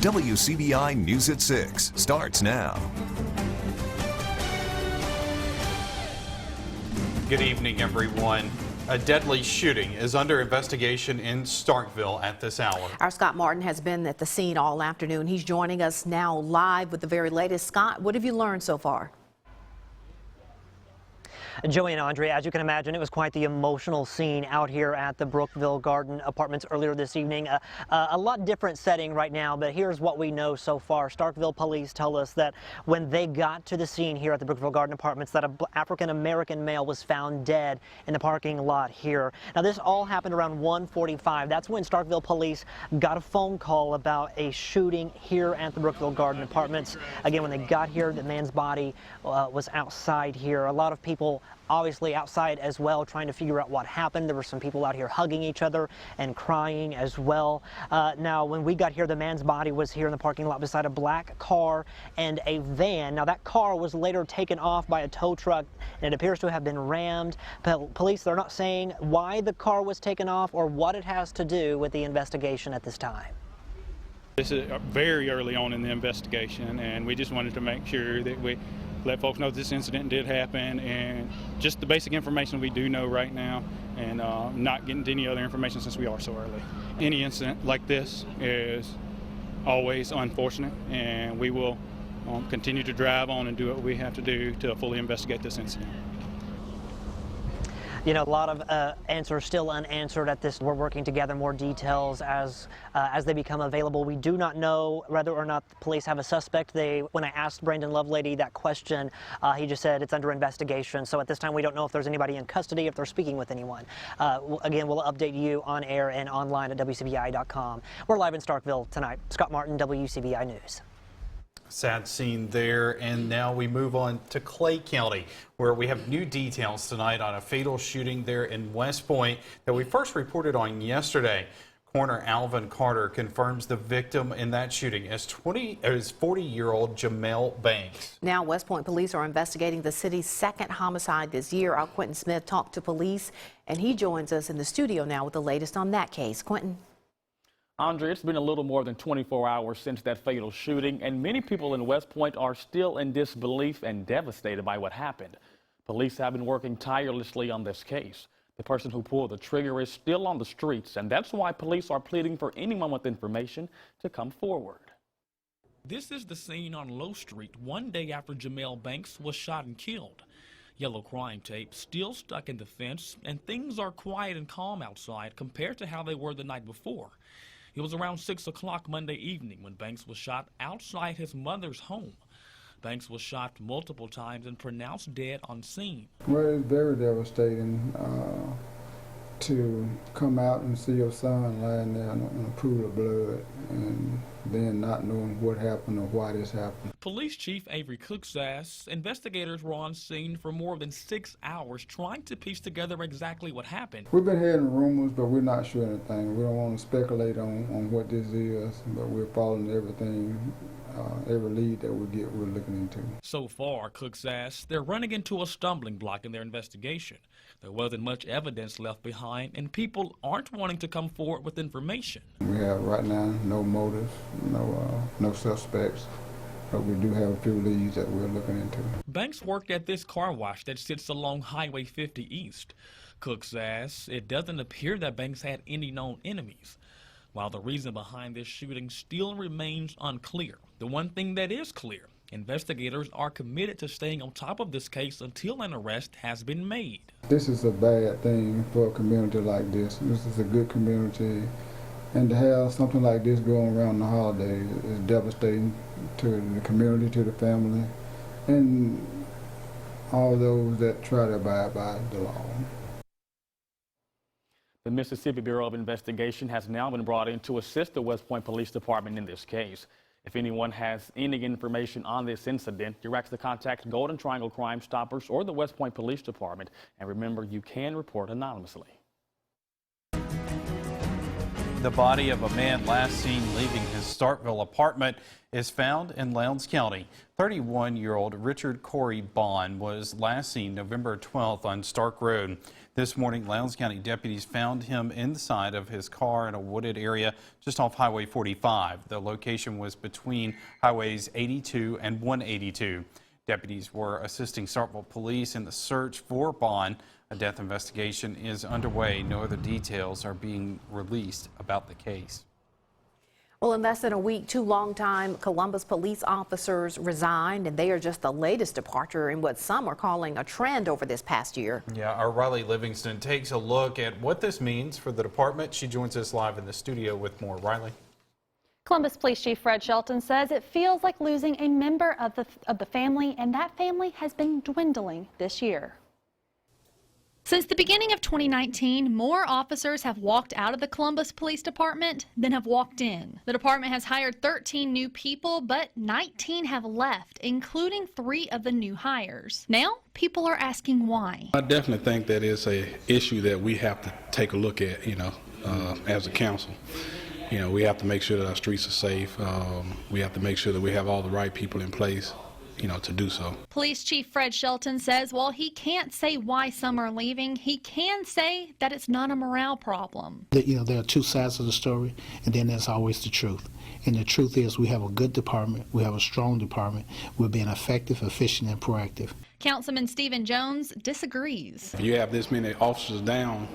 WCBI News at 6 starts now. Good evening, everyone. A deadly shooting is under investigation in Starkville at this hour. Our Scott Martin has been at the scene all afternoon. He's joining us now live with the very latest. Scott, what have you learned so far? Joey and Andre, as you can imagine, it was quite the emotional scene out here at the Brookville Garden Apartments earlier this evening. A lot different setting right now, but here's what we know so far. Starkville police tell us that when they got to the scene here at the Brookville Garden Apartments, that an African-American male was found dead in the parking lot here. Now, this all happened around 1:45. That's when Starkville police got a phone call about a shooting here at the Brookville Garden Apartments. Again, when they got here, the man's body was outside here. A lot of people obviously outside as well, trying to figure out what happened. There were some people out here hugging each other and crying as well. Now, when we got here, the man's body was here in the parking lot beside a black car and a van. Now, that car was later taken off by a tow truck, and it appears to have been rammed. Police, they're not saying why the car was taken off or what it has to do with the investigation at this time. This is very early on in the investigation, and we just wanted to make sure that we let folks know this incident did happen, and just the basic information we do know right now, and not getting to any other information since we are so early. Any incident like this is always unfortunate, and we will continue to drive on and do what we have to do to fully investigate this incident. You know, a lot of answers still unanswered at this. We're working to gather more details as they become available. We do not know whether or not the police have a suspect. When I asked Brandon Lovelady that question, he just said it's under investigation. So at this time, we don't know if there's anybody in custody, if they're speaking with anyone. Again, we'll update you on air and online at WCBI.com. We're live in Starkville tonight. Scott Martin, WCBI News. Sad scene there, and now we move on to Clay County, where we have new details tonight on a fatal shooting there in West Point that we first reported on yesterday. Coroner Alvin Carter confirms the victim in that shooting is 40-year-old Jamel Banks. Now, West Point police are investigating the city's second homicide this year. Our Quentin Smith talked to police, and he joins us in the studio now with the latest on that case. Quentin. Andre, it's been a little more than 24 hours since that fatal shooting, and many people in West Point are still in disbelief and devastated by what happened. Police have been working tirelessly on this case. The person who pulled the trigger is still on the streets, and that's why police are pleading for anyone with information to come forward. This is the scene on Low Street one day after Jamel Banks was shot and killed. Yellow crime tape still stuck in the fence, and things are quiet and calm outside compared to how they were the night before. It was around 6 o'clock Monday evening when Banks was shot outside his mother's home. Banks was shot multiple times and pronounced dead on scene. Well, it's very devastating to come out and see your son lying there in a pool of blood and then not knowing what happened or why this happened. Police Chief Avery Cook says investigators were on scene for more than 6 hours trying to piece together exactly what happened. We've been hearing rumors, but we're not sure anything. We don't want to speculate on what this is, but we're following everything. Every lead that we get, we're looking into. So far, Cook says they're running into a stumbling block in their investigation. There wasn't much evidence left behind, and people aren't wanting to come forward with information. We have right now no motives, no suspects, but we do have a few leads that we're looking into. Banks worked at this car wash that sits along Highway 50 East. Cook says it doesn't appear that Banks had any known enemies. While the reason behind this shooting still remains unclear, the one thing that is clear, investigators are committed to staying on top of this case until an arrest has been made. This is a bad thing for a community like this. This is a good community, and to have something like this going around the holidays is devastating to the community, to the family, and all those that try to abide by the law. The Mississippi Bureau of Investigation has now been brought in to assist the West Point Police Department in this case. If anyone has any information on this incident, you're asked to contact Golden Triangle Crime Stoppers or the West Point Police Department. And remember, you can report anonymously. The body of a man last seen leaving his Starkville apartment is found in Lowndes County. 31-year-old Richard Corey Bond was last seen November 12th on Stark Road. This morning, Lowndes County deputies found him inside of his car in a wooded area just off Highway 45. The location was between Highways 82 and 182. Deputies were assisting Starkville police in the search for Bond. A death investigation is underway. No other details are being released about the case. Well, in less than a week, 2 longtime Columbus police officers resigned, and they are just the latest departure in what some are calling a trend over this past year. Yeah, our Riley Livingston takes a look at what this means for the department. She joins us live in the studio with more. Riley. Columbus Police Chief Fred Shelton says it feels like losing a member of the family, and that family has been dwindling this year. Since the beginning of 2019, more officers have walked out of the Columbus Police Department than have walked in. The department has hired 13 new people, but 19 have left, including 3 of the new hires. Now, people are asking why. I definitely think that is an issue that we have to take a look at, as a council. We have to make sure that our streets are safe. We have to make sure that we have all the right people in place, to do so. Police Chief Fred Shelton says while he can't say why some are leaving, he can say that it's not a morale problem. There are 2 sides of the story, and then there's always the truth. And the truth is we have a good department, we have a strong department, we're being effective, efficient, and proactive. Councilman Stephen Jones disagrees. If you have this many officers down,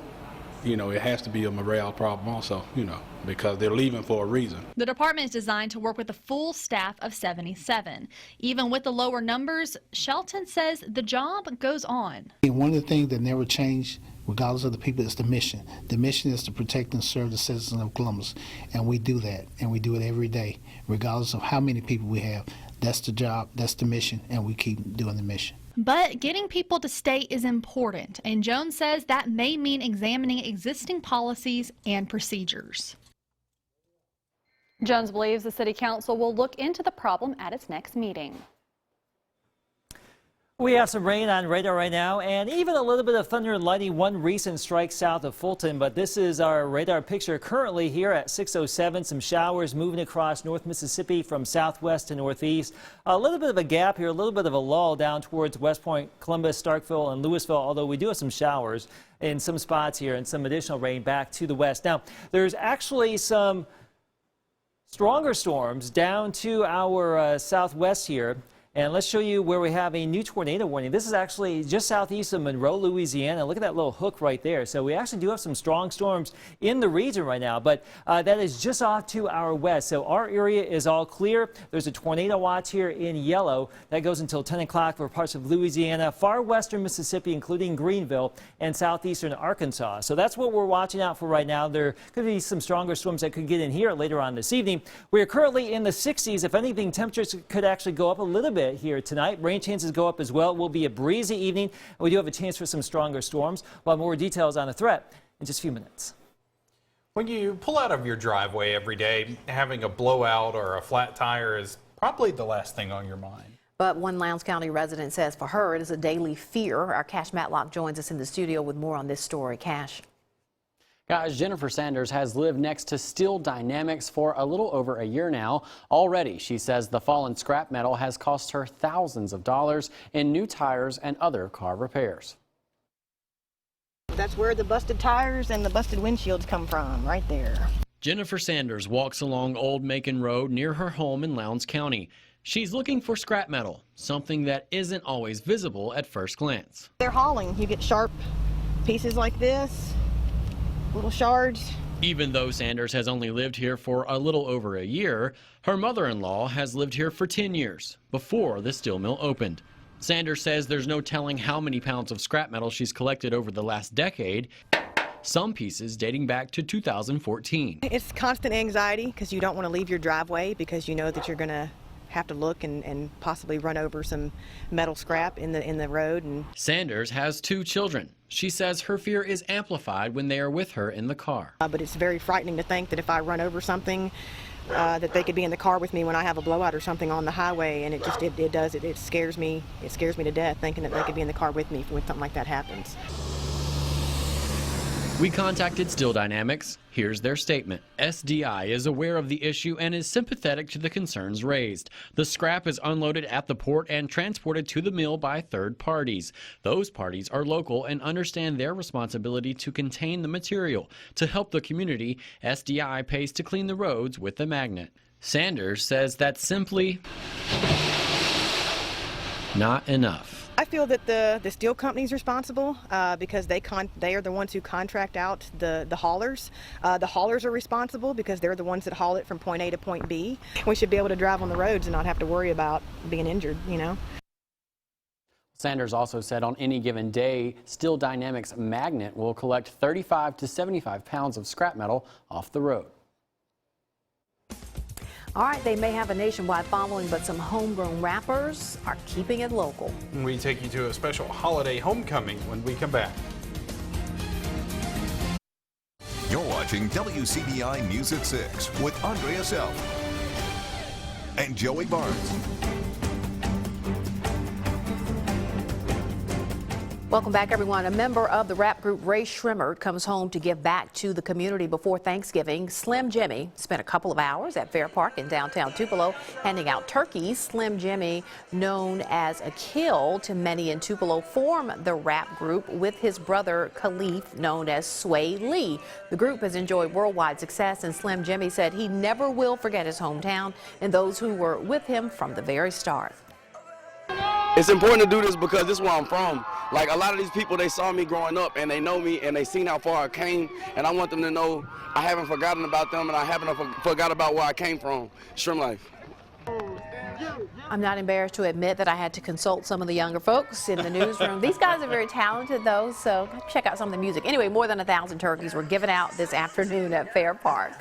it has to be a morale problem also, because they're leaving for a reason. The department is designed to work with a full staff of 77. Even with the lower numbers, Shelton says the job goes on. One of the things that never changed, regardless of the people, is the mission. The mission is to protect and serve the citizens of Columbus, and we do that, and we do it every day, regardless of how many people we have. That's the job, that's the mission, and we keep doing the mission. But getting people to stay is important, and Jones says that may mean examining existing policies and procedures. Jones believes the City Council will look into the problem at its next meeting. We have some rain on radar right now, and even a little bit of thunder and lightning. One recent strike south of Fulton, but this is our radar picture currently here at 6:07. Some showers moving across North Mississippi from southwest to northeast. A little bit of a gap here, a little bit of a lull down towards West Point, Columbus, Starkville, and Louisville, although we do have some showers in some spots here and some additional rain back to the west. Now, there's actually some stronger storms down to our southwest here. And let's show you where we have a new tornado warning. This is actually just southeast of Monroe, Louisiana. Look at that little hook right there. So we actually do have some strong storms in the region right now, but that is just off to our west. So our area is all clear. There's a tornado watch here in yellow. That goes until 10 o'clock for parts of Louisiana, far western Mississippi, including Greenville, and southeastern Arkansas. So that's what we're watching out for right now. There could be some stronger storms that could get in here later on this evening. We are currently in the 60s. If anything, temperatures could actually go up a little bit here tonight. Rain chances go up as well. It will be a breezy evening. We do have a chance for some stronger storms. We'll have more details on the threat in just a few minutes. When you pull out of your driveway every day, having a blowout or a flat tire is probably the last thing on your mind. But one Lowndes County resident says for her it is a daily fear. Our Cash Matlock joins us in the studio with more on this story. Cash. Guys, Jennifer Sanders has lived next to Steel Dynamics for a little over a year now. Already, she says the fallen scrap metal has cost her thousands of dollars in new tires and other car repairs. That's where the busted tires and the busted windshields come from, right there. Jennifer Sanders walks along Old Macon Road near her home in Lowndes County. She's looking for scrap metal, something that isn't always visible at first glance. They're hauling. You get sharp pieces like this. Little shards. Even though Sanders has only lived here for a little over a year, her mother-in-law has lived here for 10 years, before the steel mill opened. Sanders says there's no telling how many pounds of scrap metal she's collected over the last decade, some pieces dating back to 2014. It's constant anxiety because you don't want to leave your driveway because you know that you're going to have to look and possibly run over some metal scrap in the road. And Sanders has 2 children. She says her fear is amplified when they are with her in the car. But it's very frightening to think that if I run over something, that they could be in the car with me when I have a blowout or something on the highway, and it scares me to death thinking that they could be in the car with me when something like that happens. We contacted Steel Dynamics. Here's their statement. SDI is aware of the issue and is sympathetic to the concerns raised. The scrap is unloaded at the port and transported to the mill by third parties. Those parties are local and understand their responsibility to contain the material. To help the community, SDI pays to clean the roads with the magnet. Sanders says that's simply not enough. I feel that the steel company's responsible because they are the ones who contract out the haulers. The haulers are responsible because they're the ones that haul it from point A to point B. We should be able to drive on the roads and not have to worry about being injured, you know. Sanders also said on any given day, Steel Dynamics magnet will collect 35 to 75 pounds of scrap metal off the road. All right, they may have a nationwide following, but some homegrown rappers are keeping it local. We take you to a special holiday homecoming when we come back. You're watching WCBI News at 6 with Andrea Self and Joey Barnes. Welcome back, everyone. A member of the rap group Ray Shrimmer comes home to give back to the community before Thanksgiving. Slim Jimmy spent a couple of hours at Fair Park in downtown Tupelo handing out turkeys. Slim Jimmy, known as a Kill to many in Tupelo, formed the rap group with his brother Khalif, known as Sway Lee. The group has enjoyed worldwide success, and Slim Jimmy said he never will forget his hometown and those who were with him from the very start. It's important to do this because this is where I'm from. Like, a lot of these people, they saw me growing up and they know me and they seen how far I came, and I want them to know I haven't forgotten about them and I haven't forgot about where I came from. Shrimp life. I'm not embarrassed to admit that I had to consult some of the younger folks in the newsroom. These guys are very talented, though, so check out some of the music. Anyway, more than 1,000 turkeys were given out this afternoon at Fair Park.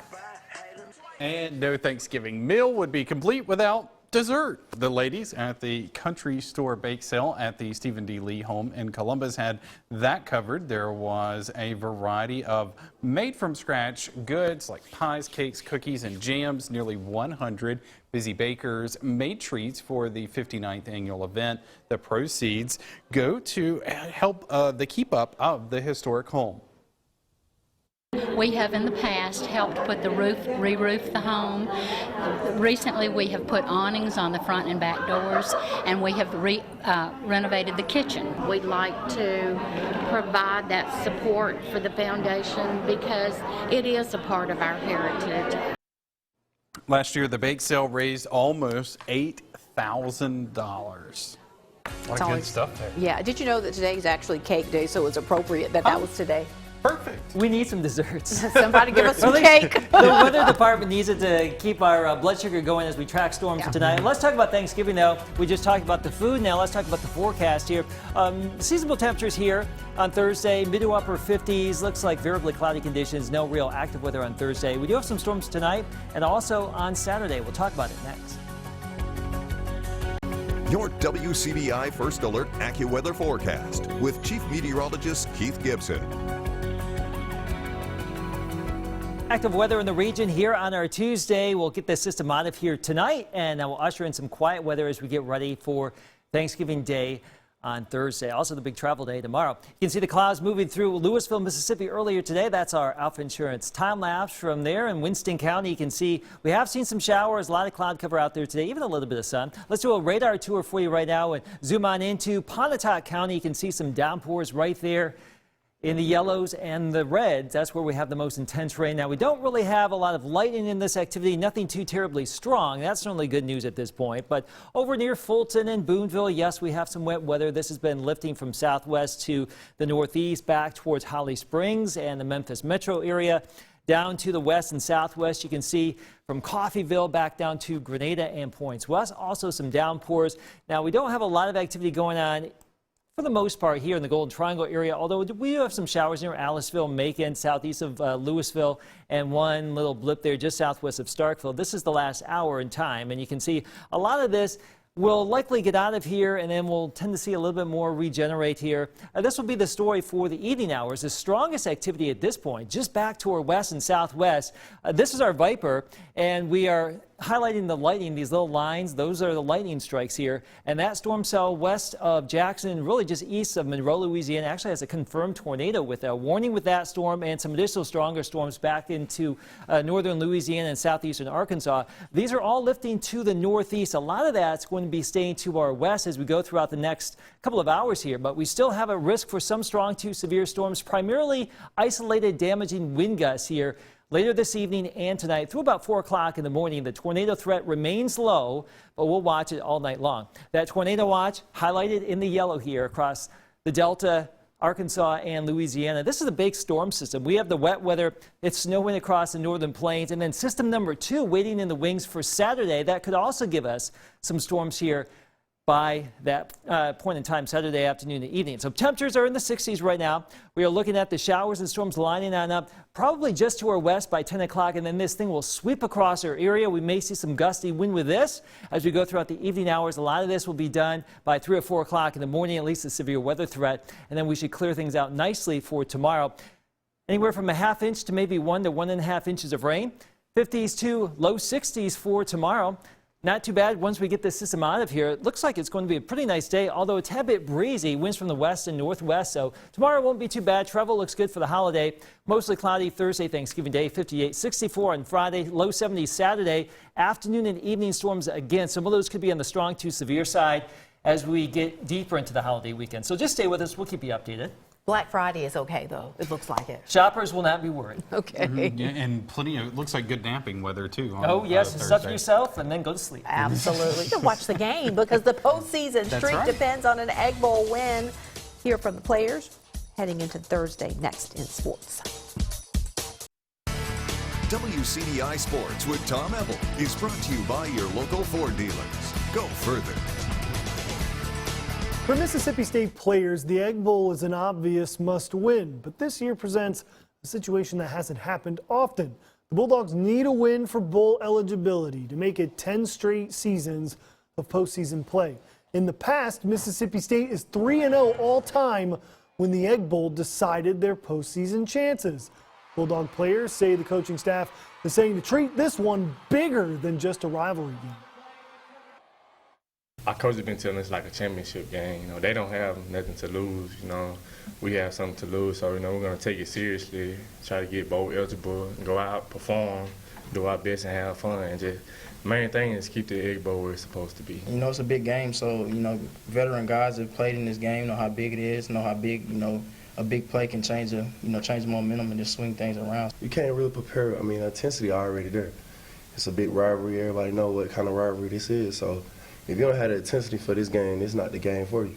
And no Thanksgiving meal would be complete without dessert. The ladies at the Country Store Bake Sale at the Stephen D. Lee home in Columbus had that covered. There was a variety of made-from-scratch goods like pies, cakes, cookies, and jams. Nearly 100 busy bakers made treats for the 59th annual event. The proceeds go to help the keep-up of the historic home. We have in the past helped put the re-roof the home. Recently we have put awnings on the front and back doors, and we have renovated the kitchen. We'd like to provide that support for the foundation because it is a part of our heritage. Last year, the bake sale raised almost $8,000. A lot of good stuff there. Yeah, did you know that today is actually cake day, so it's appropriate that that was today? Perfect. We need some desserts. Somebody give us some cake. The weather department needs it to keep our blood sugar going as we track storms tonight. Let's talk about Thanksgiving now. We just talked about the food. Now let's talk about the forecast here. Seasonable temperatures here on Thursday, mid to upper 50s. Looks like variably cloudy conditions. No real active weather on Thursday. We do have some storms tonight and also on Saturday. We'll talk about it next. Your WCBI First Alert AccuWeather forecast with Chief Meteorologist Keith Gibson. Active weather in the region here on our Tuesday. We'll get this system out of here tonight, and we'll usher in some quiet weather as we get ready for Thanksgiving Day on Thursday. Also the big travel day tomorrow. You can see the clouds moving through Louisville, Mississippi earlier today. That's our Alpha Insurance time lapse from there in Winston County. You can see we have seen some showers, a lot of cloud cover out there today, even a little bit of sun. Let's do a radar tour for you right now and zoom on into Pontotoc County. You can see some downpours right there in the yellows and the reds. That's where we have the most intense rain. Now, we don't really have a lot of lightning in this activity, nothing too terribly strong. That's certainly good news at this point. But over near Fulton and Boonville, yes, we have some wet weather. This has been lifting from southwest to the northeast, back towards Holly Springs and the Memphis metro area. Down to the west and southwest, you can see from Coffeyville back down to Grenada and Points West. Also some downpours. Now, we don't have a lot of activity going on for the most part here in the Golden Triangle area, although we do have some showers near Aliceville, Macon, southeast of Louisville, and one little blip there just southwest of Starkville. This is the last hour in time, and you can see a lot of this will likely get out of here, and then we'll tend to see a little bit more regenerate here. This will be the story for the evening hours. The strongest activity at this point, just back to our west and southwest. This is our Viper, and we are highlighting the lightning, these little lines, those are the lightning strikes here. And that storm cell west of Jackson, really just east of Monroe, Louisiana, actually has a confirmed tornado with a warning with that storm and some additional stronger storms back into northern Louisiana and southeastern Arkansas. These are all lifting to the northeast. A lot of that's going to be staying to our west as we go throughout the next couple of hours here. But we still have a risk for some strong to severe storms, primarily isolated damaging wind gusts here later this evening and tonight through about 4 o'clock in the morning. The tornado threat remains low, but we'll watch it all night long. That tornado watch highlighted in the yellow here across the Delta, Arkansas, and Louisiana. This is a big storm system. We have the wet weather. It's snowing across the northern plains. And then system number 2 waiting in the wings for Saturday. That could also give us some storms here by that point in time, Saturday afternoon and evening. So temperatures are in the 60s right now. We are looking at the showers and storms lining on up probably just to our west by 10 o'clock, and then this thing will sweep across our area. We may see some gusty wind with this as we go throughout the evening hours. A lot of this will be done by 3 or 4 o'clock in the morning, at least a severe weather threat, and then we should clear things out nicely for tomorrow. Anywhere from a ½ inch to maybe 1 to 1.5 inches of rain. 50s to low 60s for tomorrow. Not too bad once we get this system out of here. It looks like it's going to be a pretty nice day, although a tad bit breezy. Winds from the west and northwest, so tomorrow won't be too bad. Travel looks good for the holiday. Mostly cloudy Thursday, Thanksgiving Day, 58, 64 on Friday, low 70s Saturday. Afternoon and evening storms again. Some of those could be on the strong to severe side as we get deeper into the holiday weekend. So just stay with us. We'll keep you updated. Black Friday is okay, though. It looks like it. Shoppers will not be worried. Okay. Yeah, and plenty of, it looks like good napping weather, too. Oh, yes. Stuff yourself and then go to sleep. Absolutely. You can watch the game because the postseason streak depends on an Egg Bowl win. Hear from the players heading into Thursday next in sports. WCBI Sports with Tom Ebel is brought to you by your local Ford dealers. Go further. For Mississippi State players, the Egg Bowl is an obvious must-win, but this year presents a situation that hasn't happened often. The Bulldogs need a win for bowl eligibility to make it 10 straight seasons of postseason play. In the past, Mississippi State is 3-0 all-time when the Egg Bowl decided their postseason chances. Bulldog players say the coaching staff is saying to treat this one bigger than just a rivalry game. Our coach has been telling us like a championship game. You know, they don't have nothing to lose. You know, we have something to lose, so you know we're gonna take it seriously. Try to get bowl eligible, go out, perform, do our best, and have fun. And just the main thing is keep the Egg Bowl where it's supposed to be. You know, it's a big game, so you know, veteran guys that played in this game know how big it is, know how big a big play can change the momentum and just swing things around. You can't really prepare. I mean, the intensity already there. It's a big rivalry. Everybody know what kind of rivalry this is. So if you don't have the intensity for this game, it's not the game for you.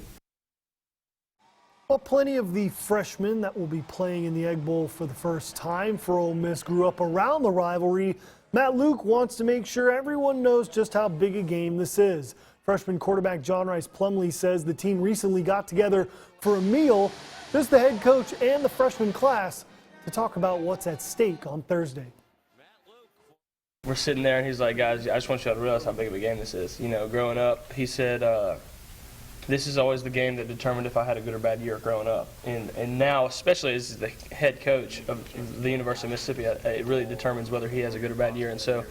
Well, plenty of the freshmen that will be playing in the Egg Bowl for the first time for Ole Miss grew up around the rivalry. Matt Luke wants to make sure everyone knows just how big a game this is. Freshman quarterback John Rice Plumlee says the team recently got together for a meal, just the head coach and the freshman class, to talk about what's at stake on Thursday. We're sitting there and he's like, guys, I just want you to realize how big of a game this is. You know, growing up, he said, this is always the game that determined if I had a good or bad year growing up. And now, especially as the head coach of the University of Mississippi, it really determines whether he has a good or bad year. And so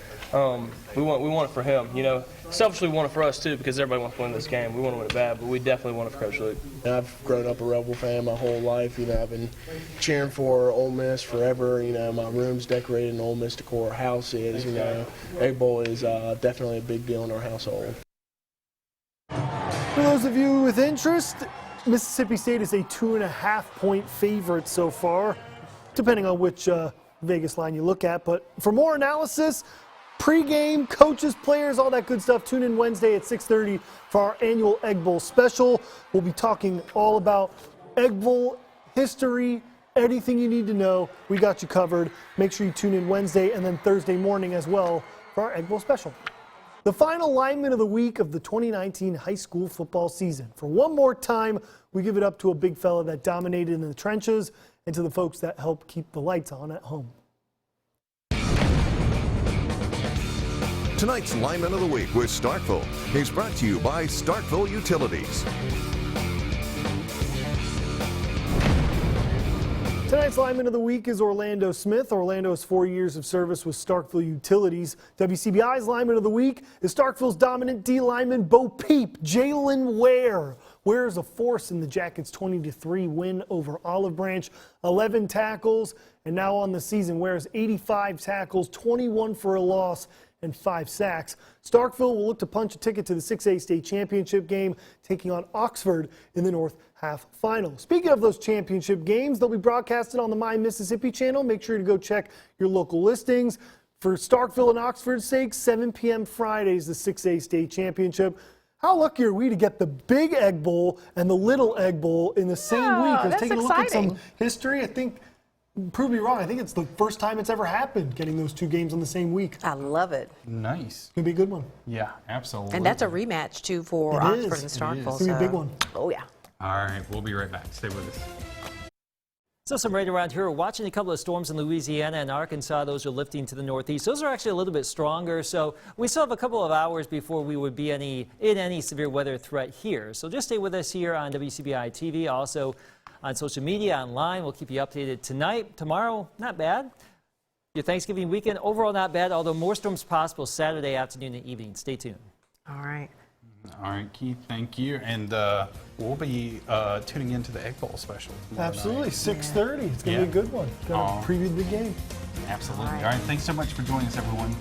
we want it for him. You know, selfishly we want it for us too, because everybody wants to win this game. We want to win it bad, but we definitely want it for Coach Luke. I've grown up a Rebel fan my whole life. You know, I've been cheering for Ole Miss forever. You know, my room's decorated in Ole Miss decor. House is, you know, Egg Bowl is definitely a big deal in our household. For those of you with interest, Mississippi State is a 2.5-point favorite so far, depending on which Vegas line you look at. But for more analysis, pregame, coaches, players, all that good stuff, tune in Wednesday at 6:30 for our annual Egg Bowl special. We'll be talking all about Egg Bowl history, anything you need to know. We got you covered. Make sure you tune in Wednesday and then Thursday morning as well for our Egg Bowl special. The final lineman of the week of the 2019 high school football season. For one more time, we give it up to a big fella that dominated in the trenches and to the folks that help keep the lights on at home. Tonight's Lineman of the Week with Starkville is brought to you by Starkville Utilities. Tonight's lineman of the week is Orlando Smith. Orlando's 4 years of service with Starkville Utilities. WCBI's lineman of the week is Starkville's dominant D lineman Bo Peep. Jalen Ware. Ware is a force in the Jackets' 20-3 win over Olive Branch. 11 tackles, and now on the season, Ware's 85 tackles, 21 for a loss, and 5 sacks. Starkville will look to punch a ticket to the 6A state championship game, taking on Oxford in the North Half Final. Speaking of those championship games, they'll be broadcasted on the My Mississippi channel. Make sure to go check your local listings. For Starkville and Oxford's sake, 7 p.m. Fridays, the 6A state championship. How lucky are we to get the Big Egg Bowl and the Little Egg Bowl in the same week? I was that's taking a look at some exciting. history. I think, prove me wrong, I think it's the first time it's ever happened, getting those 2 games on the same week. I love it. Nice. Gonna be a good one. Yeah, absolutely. And that's a rematch, too, for It Oxford is. and It is. Starkville. It's gonna be a big one. Oh, yeah. All right, we'll be right back. Stay with us. So some right around here, we're watching a couple of storms in Louisiana and Arkansas. Those are lifting to the northeast. Those are actually a little bit stronger, so we still have a couple of hours before we would be in any severe weather threat here. So just stay with us here on WCBI TV, also on social media, online. We'll keep you updated tonight. Tomorrow, not bad. Your Thanksgiving weekend, overall not bad, although more storms possible Saturday afternoon and evening. Stay tuned. All right. All right, Keith, thank you. And we'll be tuning into the Egg Bowl special tomorrow Absolutely, night. 6:30. It's going to be a good one. Going to preview the big game. Absolutely. All right, thanks so much for joining us, everyone.